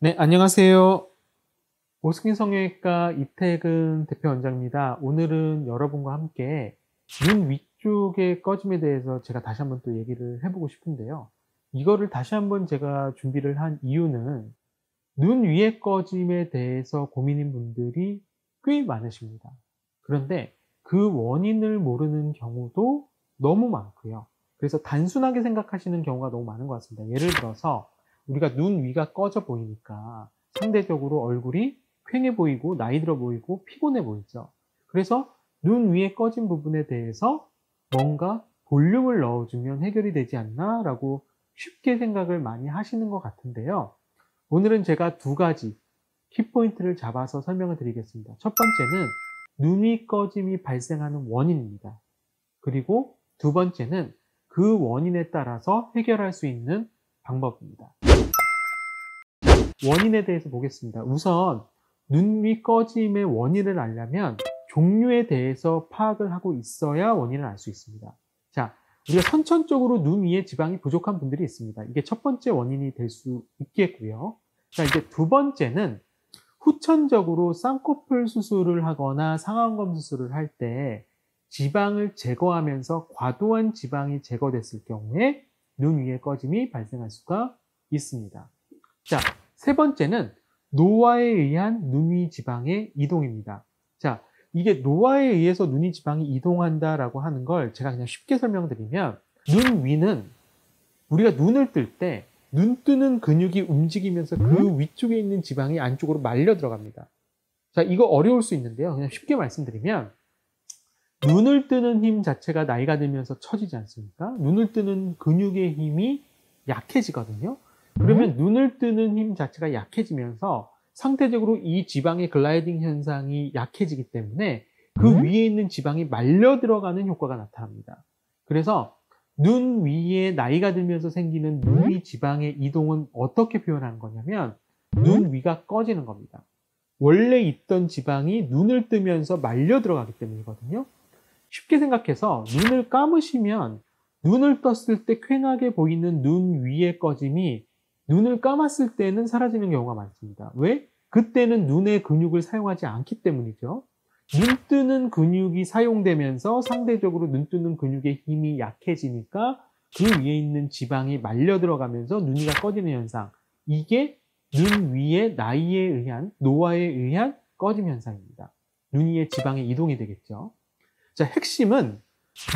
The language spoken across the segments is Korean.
네, 안녕하세요. 오스킨 성형외과 이태근 대표 원장입니다. 오늘은 여러분과 함께 눈 위쪽의 꺼짐에 대해서 제가 다시 한번 또 얘기를 해보고 싶은데요. 이거를 다시 한번 제가 준비를 한 이유는 눈 위의 꺼짐에 대해서 고민인 분들이 꽤 많으십니다. 그런데 그 원인을 모르는 경우도 너무 많고요. 그래서 단순하게 생각하시는 경우가 너무 많은 것 같습니다. 예를 들어서 우리가 눈 위가 꺼져 보이니까 상대적으로 얼굴이 퀭해 보이고 나이 들어 보이고 피곤해 보이죠. 그래서 눈 위에 꺼진 부분에 대해서 뭔가 볼륨을 넣어주면 해결이 되지 않나 라고 쉽게 생각을 많이 하시는 것 같은데요. 오늘은 제가 두 가지 키포인트를 잡아서 설명을 드리겠습니다. 첫 번째는 눈이 꺼짐이 발생하는 원인입니다. 그리고 두 번째는 그 원인에 따라서 해결할 수 있는 방법입니다. 원인에 대해서 보겠습니다. 우선 눈이 꺼짐의 원인을 알려면 종류에 대해서 파악을 하고 있어야 원인을 알 수 있습니다. 자, 우리가 선천적으로 눈 위에 지방이 부족한 분들이 있습니다. 이게 첫 번째 원인이 될 수 있겠고요. 자, 이제 두 번째는 후천적으로 쌍꺼풀 수술을 하거나 상안검 수술을 할 때 지방을 제거하면서 과도한 지방이 제거됐을 경우에 눈 위에 꺼짐이 발생할 수가 있습니다. 자, 세 번째는 노화에 의한 눈 위 지방의 이동입니다. 자, 이게 노화에 의해서 눈 위 지방이 이동한다라고 하는 걸 제가 그냥 쉽게 설명드리면, 눈 위는 우리가 눈을 뜰 때 눈 뜨는 근육이 움직이면서 그 위쪽에 있는 지방이 안쪽으로 말려 들어갑니다. 자, 이거 어려울 수 있는데요. 그냥 쉽게 말씀드리면, 눈을 뜨는 힘 자체가 나이가 들면서 처지지 않습니까? 눈을 뜨는 근육의 힘이 약해지거든요. 그러면 눈을 뜨는 힘 자체가 약해지면서 상대적으로 이 지방의 글라이딩 현상이 약해지기 때문에 그 위에 있는 지방이 말려 들어가는 효과가 나타납니다. 그래서 눈 위에 나이가 들면서 생기는 눈 위 지방의 이동은 어떻게 표현하는 거냐면, 눈 위가 꺼지는 겁니다. 원래 있던 지방이 눈을 뜨면서 말려 들어가기 때문이거든요. 쉽게 생각해서 눈을 감으시면 눈을 떴을 때 퀭하게 보이는 눈 위의 꺼짐이 눈을 감았을 때는 사라지는 경우가 많습니다. 왜? 그때는 눈의 근육을 사용하지 않기 때문이죠. 눈 뜨는 근육이 사용되면서 상대적으로 눈 뜨는 근육의 힘이 약해지니까 그 위에 있는 지방이 말려 들어가면서 눈 위가 꺼지는 현상. 이게 눈 위의 나이에 의한, 노화에 의한 꺼짐 현상입니다. 눈 위의 지방의 이동이 되겠죠. 자, 핵심은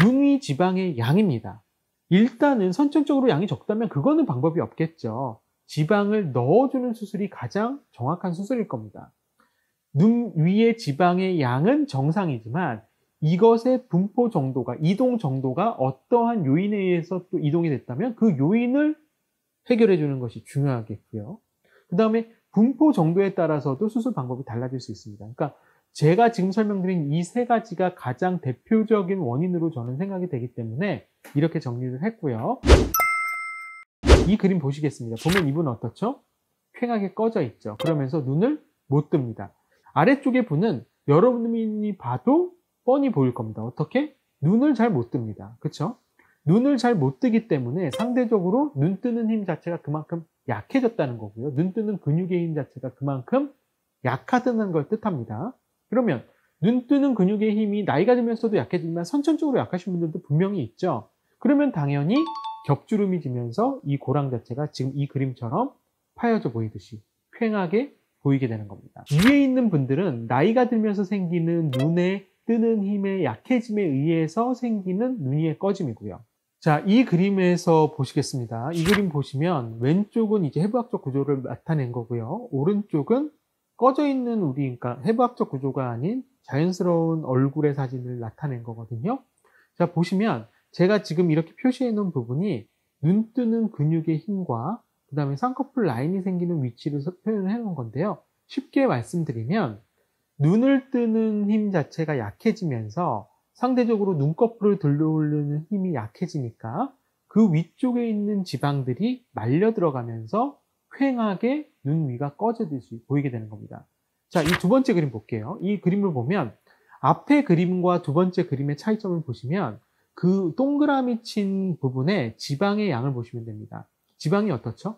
눈 위 지방의 양입니다. 일단은 선천적으로 양이 적다면 그거는 방법이 없겠죠. 지방을 넣어주는 수술이 가장 정확한 수술일 겁니다. 눈 위의 지방의 양은 정상이지만 이것의 분포 정도가, 이동 정도가 어떠한 요인에 의해서 또 이동이 됐다면 그 요인을 해결해 주는 것이 중요하겠고요. 그 다음에 분포 정도에 따라서도 수술 방법이 달라질 수 있습니다. 그러니까 제가 지금 설명드린 이 세 가지가 가장 대표적인 원인으로 저는 생각이 되기 때문에 이렇게 정리를 했고요. 이 그림 보시겠습니다. 보면 이분은 어떻죠? 퀭하게 꺼져 있죠. 그러면서 눈을 못 뜹니다. 아래쪽의 분은 여러분이 봐도 뻔히 보일 겁니다. 어떻게? 눈을 잘 못 뜹니다. 그렇죠? 눈을 잘 못 뜨기 때문에 상대적으로 눈 뜨는 힘 자체가 그만큼 약해졌다는 거고요. 눈 뜨는 근육의 힘 자체가 그만큼 약하다는 걸 뜻합니다. 그러면 눈 뜨는 근육의 힘이 나이가 들면서도 약해지지만 선천적으로 약하신 분들도 분명히 있죠. 그러면 당연히 격주름이 지면서 이 고랑 자체가 지금 이 그림처럼 파여져 보이듯이 퀭하게 보이게 되는 겁니다. 위에 있는 분들은 나이가 들면서 생기는 눈에 뜨는 힘의 약해짐에 의해서 생기는 눈 위의 꺼짐이고요. 자, 이 그림에서 보시겠습니다. 이 그림 보시면 왼쪽은 이제 해부학적 구조를 나타낸 거고요. 오른쪽은 꺼져 있는 우리, 그러니까 해부학적 구조가 아닌 자연스러운 얼굴의 사진을 나타낸 거거든요. 자, 보시면 제가 지금 이렇게 표시해 놓은 부분이 눈 뜨는 근육의 힘과 그 다음에 쌍꺼풀 라인이 생기는 위치를 표현을 해 놓은 건데요. 쉽게 말씀드리면 눈을 뜨는 힘 자체가 약해지면서 상대적으로 눈꺼풀을 들어올리는 힘이 약해지니까 그 위쪽에 있는 지방들이 말려 들어가면서 퀭하게 눈 위가 꺼지듯이 보이게 되는 겁니다. 자, 이 두 번째 그림 볼게요. 이 그림을 보면 앞의 그림과 두 번째 그림의 차이점을 보시면 그 동그라미 친 부분에 지방의 양을 보시면 됩니다. 지방이 어떻죠?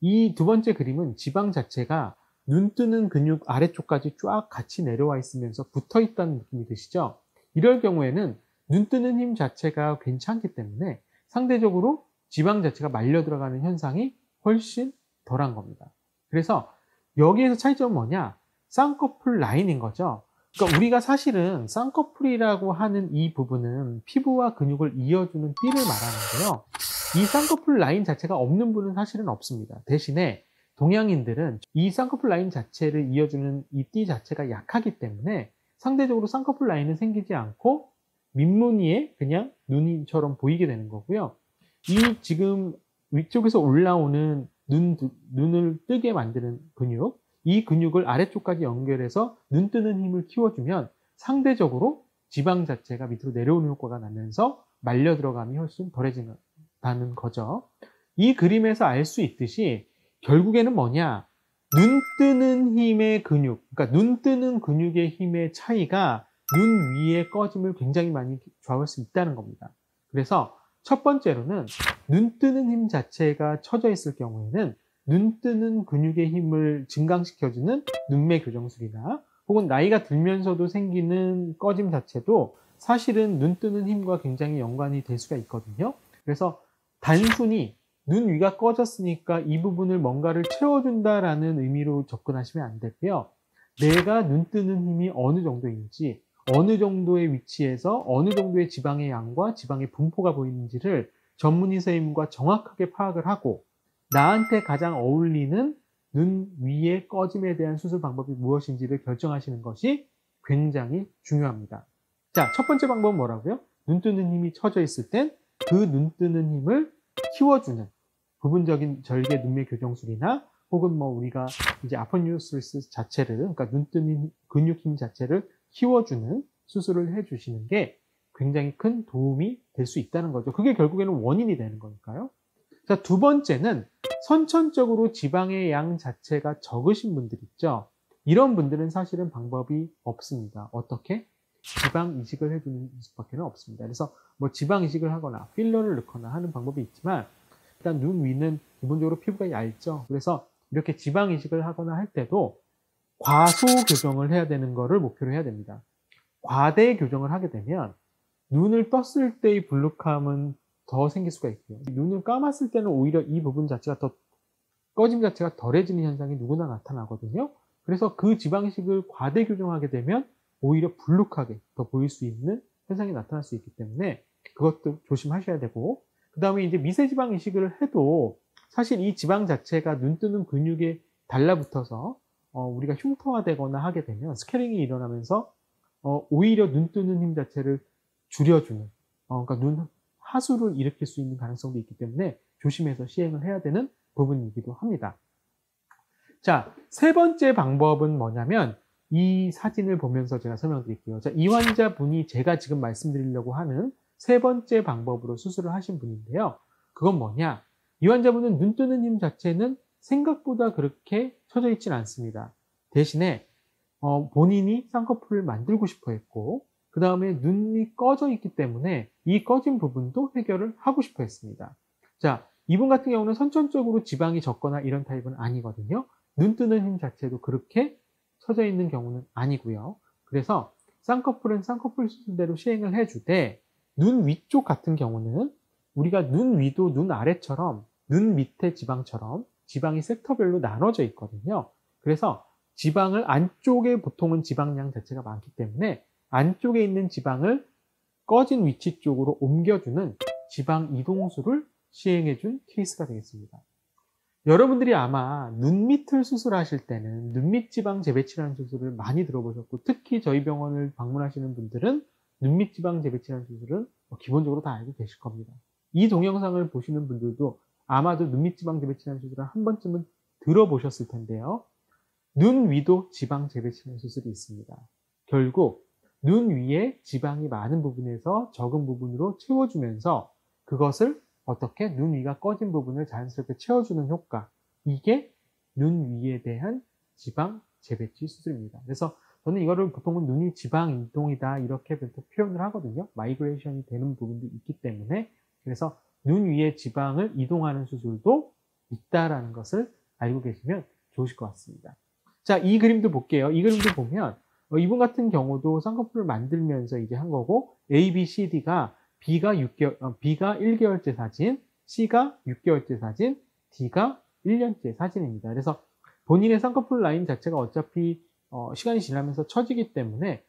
이 두 번째 그림은 지방 자체가 눈 뜨는 근육 아래쪽까지 쫙 같이 내려와 있으면서 붙어 있다는 느낌이 드시죠? 이럴 경우에는 눈 뜨는 힘 자체가 괜찮기 때문에 상대적으로 지방 자체가 말려 들어가는 현상이 훨씬 덜한 겁니다. 그래서 여기에서 차이점은 뭐냐? 쌍꺼풀 라인인 거죠. 그러니까 우리가 사실은 쌍꺼풀이라고 하는 이 부분은 피부와 근육을 이어주는 띠를 말하는데요. 이 쌍꺼풀 라인 자체가 없는 분은 사실은 없습니다. 대신에 동양인들은 이 쌍꺼풀 라인 자체를 이어주는 이 띠 자체가 약하기 때문에 상대적으로 쌍꺼풀 라인은 생기지 않고 밑무늬에 그냥 눈처럼 보이게 되는 거고요. 이 지금 위쪽에서 올라오는 눈을 뜨게 만드는 근육, 이 근육을 아래쪽까지 연결해서 눈 뜨는 힘을 키워주면 상대적으로 지방 자체가 밑으로 내려오는 효과가 나면서 말려 들어감이 훨씬 덜해진다는 거죠. 이 그림에서 알 수 있듯이 결국에는 뭐냐? 눈 뜨는 힘의 근육, 그러니까 눈 뜨는 근육의 힘의 차이가 눈 위의 꺼짐을 굉장히 많이 좌우할 수 있다는 겁니다. 그래서 첫 번째로는 눈 뜨는 힘 자체가 처져 있을 경우에는 눈 뜨는 근육의 힘을 증강시켜주는 눈매 교정술이나 혹은 나이가 들면서도 생기는 꺼짐 자체도 사실은 눈 뜨는 힘과 굉장히 연관이 될 수가 있거든요. 그래서 단순히 눈 위가 꺼졌으니까 이 부분을 뭔가를 채워준다라는 의미로 접근하시면 안 되고요. 내가 눈 뜨는 힘이 어느 정도인지, 어느 정도의 위치에서 어느 정도의 지방의 양과 지방의 분포가 보이는지를 전문의 선생님과 정확하게 파악을 하고 나한테 가장 어울리는 눈 위의 꺼짐에 대한 수술 방법이 무엇인지를 결정하시는 것이 굉장히 중요합니다. 자, 첫 번째 방법은 뭐라고요? 눈 뜨는 힘이 처져 있을 땐 그 눈 뜨는 힘을 키워주는 부분적인 절개 눈매 교정술이나 혹은 뭐 우리가 이제 아포니오스리스 자체를, 그러니까 눈 뜨는 근육 힘 자체를 키워주는 수술을 해주시는 게 굉장히 큰 도움이 될 수 있다는 거죠. 그게 결국에는 원인이 되는 거니까요. 자, 두 번째는 선천적으로 지방의 양 자체가 적으신 분들 있죠. 이런 분들은 사실은 방법이 없습니다. 어떻게? 지방 이식을 해주는 수밖에 없습니다. 그래서 뭐 지방 이식을 하거나 필러를 넣거나 하는 방법이 있지만 일단 눈 위는 기본적으로 피부가 얇죠. 그래서 이렇게 지방 이식을 하거나 할 때도 과소 교정을 해야 되는 거를 목표로 해야 됩니다. 과대 교정을 하게 되면 눈을 떴을 때의 불룩함은 더 생길 수가 있고요. 눈을 감았을 때는 오히려 이 부분 자체가 더 꺼짐 자체가 덜해지는 현상이 누구나 나타나거든요. 그래서 그 지방이식을 과대 교정하게 되면 오히려 불룩하게 더 보일 수 있는 현상이 나타날 수 있기 때문에 그것도 조심하셔야 되고, 그 다음에 이제 미세지방 이식을 해도 사실 이 지방 자체가 눈 뜨는 근육에 달라붙어서 우리가 흉터화되거나 하게 되면 스케링이 일어나면서 오히려 눈 뜨는 힘 자체를 줄여주는, 그러니까 눈 하수를 일으킬 수 있는 가능성도 있기 때문에 조심해서 시행을 해야 되는 부분이기도 합니다. 자, 세 번째 방법은 뭐냐면 이 사진을 보면서 제가 설명드릴게요. 자, 이 환자분이 제가 지금 말씀드리려고 하는 세 번째 방법으로 수술을 하신 분인데요. 그건 뭐냐? 이 환자분은 눈 뜨는 힘 자체는 생각보다 그렇게 처져 있지는 않습니다. 대신에 본인이 쌍꺼풀을 만들고 싶어 했고, 그 다음에 눈이 꺼져 있기 때문에 이 꺼진 부분도 해결을 하고 싶어 했습니다. 자, 이분 같은 경우는 선천적으로 지방이 적거나 이런 타입은 아니거든요. 눈 뜨는 힘 자체도 그렇게 처져 있는 경우는 아니고요. 그래서 쌍꺼풀은 쌍꺼풀 수술대로 시행을 해주되 눈 위쪽 같은 경우는 우리가 눈 위도 눈 아래처럼 눈 밑에 지방처럼 지방이 섹터별로 나눠져 있거든요. 그래서 지방을 안쪽에 보통은 지방량 자체가 많기 때문에 안쪽에 있는 지방을 꺼진 위치 쪽으로 옮겨주는 지방 이동술을 시행해준 케이스가 되겠습니다. 여러분들이 아마 눈밑을 수술하실 때는 눈밑 지방 재배치라는 수술을 많이 들어보셨고, 특히 저희 병원을 방문하시는 분들은 눈밑 지방 재배치라는 수술은 기본적으로 다 알고 계실 겁니다. 이 동영상을 보시는 분들도 아마도 눈밑 지방 재배치라는 수술을 한 번쯤은 들어보셨을 텐데요. 눈 위도 지방 재배치라는 수술이 있습니다. 결국 눈 위에 지방이 많은 부분에서 적은 부분으로 채워주면서 그것을 어떻게 눈 위가 꺼진 부분을 자연스럽게 채워주는 효과, 이게 눈 위에 대한 지방 재배치 수술입니다. 그래서 저는 이거를 보통은 눈이 지방 이동이다 이렇게 표현을 하거든요. 마이그레이션이 되는 부분도 있기 때문에. 그래서 눈 위에 지방을 이동하는 수술도 있다라는 것을 알고 계시면 좋으실 것 같습니다. 자, 이 그림도 볼게요. 이 그림도 보면 이분 같은 경우도 쌍꺼풀을 만들면서 이제 한 거고 A, B, C, D가 B가 1개월째 사진, C가 6개월째 사진, D가 1년째 사진입니다. 그래서 본인의 쌍꺼풀 라인 자체가 어차피 시간이 지나면서 처지기 때문에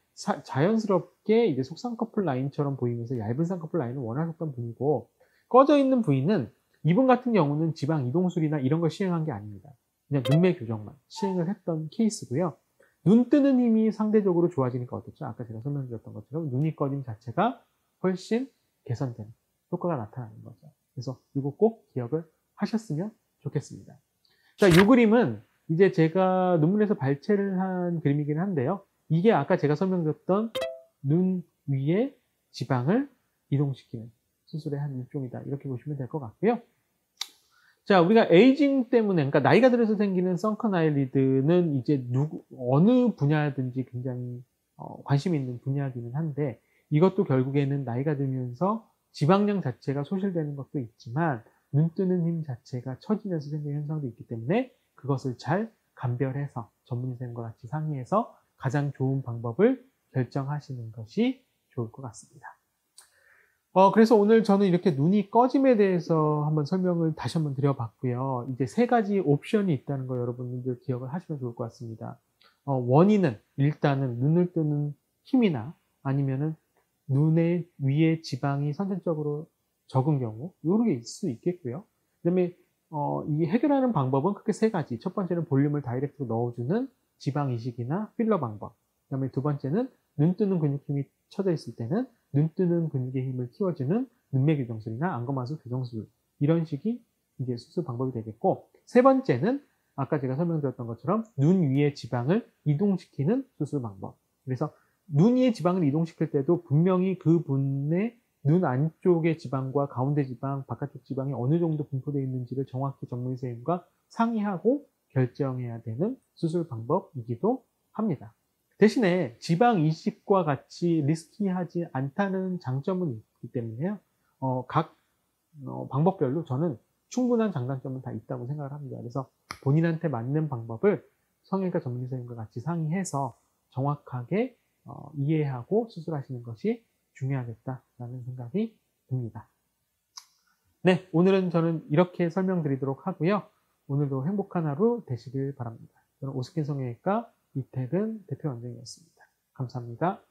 자연스럽게 이제 속쌍꺼풀 라인처럼 보이면서 얇은 쌍꺼풀 라인을 원하셨던 분이고, 꺼져 있는 부위는 이분 같은 경우는 지방 이동술이나 이런 걸 시행한 게 아닙니다. 그냥 눈매 교정만 시행을 했던 케이스고요. 눈 뜨는 힘이 상대적으로 좋아지니까 어떻죠? 아까 제가 설명드렸던 것처럼 눈이 꺼짐 자체가 훨씬 개선되는 효과가 나타나는 거죠. 그래서 이거 꼭 기억을 하셨으면 좋겠습니다. 자, 이 그림은 이제 제가 논문에서 발췌를 한 그림이긴 한데요. 이게 아까 제가 설명드렸던 눈 위에 지방을 이동시키는 수술의 한 일종이다. 이렇게 보시면 될 것 같고요. 자, 우리가 에이징 때문에, 그러니까 나이가 들어서 생기는 선큰 아이리드는 이제 어느 분야든지 굉장히 관심 있는 분야이기는 한데, 이것도 결국에는 나이가 들면서 지방량 자체가 소실되는 것도 있지만 눈 뜨는 힘 자체가 처지면서 생기는 현상도 있기 때문에 그것을 잘 감별해서 전문의 선생님과 같이 상의해서 가장 좋은 방법을 결정하시는 것이 좋을 것 같습니다. 그래서 오늘 저는 이렇게 눈이 꺼짐에 대해서 한번 설명을 다시 한번 드려봤고요. 이제 3가지 옵션이 있다는 거 여러분들 기억을 하시면 좋을 것 같습니다. 원인은 일단은 눈을 뜨는 힘이나 아니면은 눈의 위에 지방이 선천적으로 적은 경우, 이런 게 있을 수 있겠고요. 그 다음에 이 해결하는 방법은 크게 3가지. 첫 번째는 볼륨을 다이렉트로 넣어주는 지방 이식이나 필러 방법. 그 다음에 2번째는 눈 뜨는 근육 힘이 쳐져 있을 때는 눈 뜨는 근육의 힘을 키워주는 눈매 교정술이나 안검하수 교정술, 이런 식이 이제 수술 방법이 되겠고, 3번째는 아까 제가 설명드렸던 것처럼 눈 위에 지방을 이동시키는 수술 방법. 그래서 눈 위에 지방을 이동시킬 때도 분명히 그 분의 눈 안쪽의 지방과 가운데 지방, 바깥쪽 지방이 어느 정도 분포되어 있는지를 정확히 전문의 선생님과 상의하고 결정해야 되는 수술 방법이기도 합니다. 대신에 지방 이식과 같이 리스키하지 않다는 장점은 있기 때문에요. 각 방법별로 저는 충분한 장단점은 다 있다고 생각을 합니다. 그래서 본인한테 맞는 방법을 성형외과 전문의 선생님과 같이 상의해서 정확하게 이해하고 수술하시는 것이 중요하겠다라는 생각이 듭니다. 네, 오늘은 저는 이렇게 설명드리도록 하고요. 오늘도 행복한 하루 되시길 바랍니다. 저는 오스킨 성형외과 이태근 대표 원장이었습니다. 감사합니다.